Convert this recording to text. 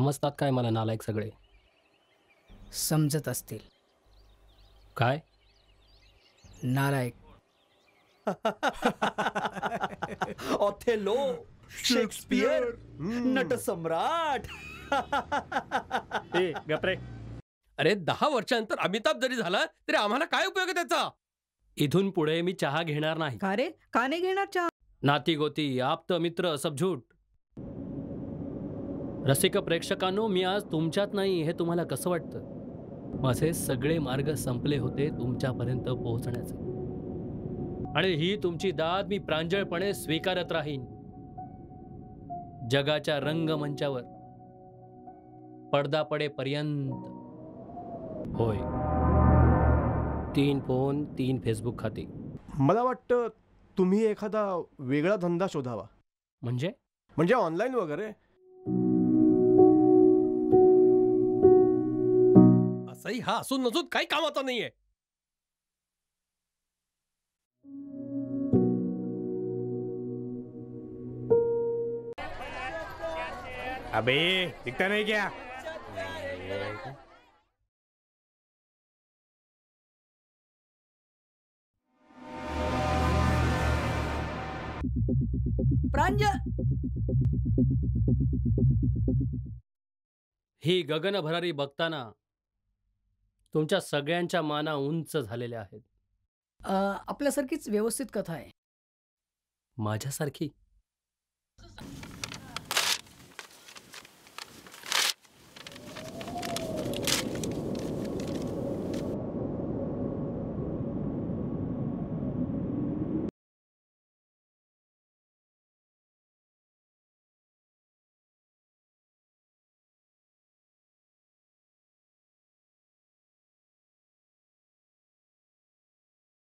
समजतात काय मला नालायक सगळे? समजत असतील. काय? नालायक. Othello, Shakespeare, Natsamrat. ए गप्रे. अरे 10 वर्षांनंतर अमिताभ जरी झाला तरी आम्हाला काय उपयोग आहे त्याचा? इथून पुढे मी चहा घेणार नाही. का रे, का नाही घेणार चहा? नाती गोती, आप्त मित्र, सब झूट. रसिक प्रेक्षकांनो, मी आज तुमच्यात नाही हे तुम्हाला कसं वाटतं? माझे सगळे मार्ग संपले होते तुमच्यापर्यंत पोहोचण्याचे, आणि ही तुमची दाद मी प्रांजळपणे स्वीकारत राहीन. जगाच्या रंगमंचावर पडदा पडेपर्यंत. होय. 3 फोन, 3 फेसबुक खाती. मला वाटतं तुम्ही एखादा वेगळा धंदा शोधावा. म्हणजे ऑनलाईन वगैरे. असंही हा असून नसून काही कामाचा नाहीये. अबे दिखता नहीं क्या? प्रांजळ, ही गगनभरारी बघताना तुमच्या सगळ्यांच्या माना उंच झालेल्या आहेत. आपल्यासारखीच व्यवस्थित कथा आहे. माझ्यासारखी?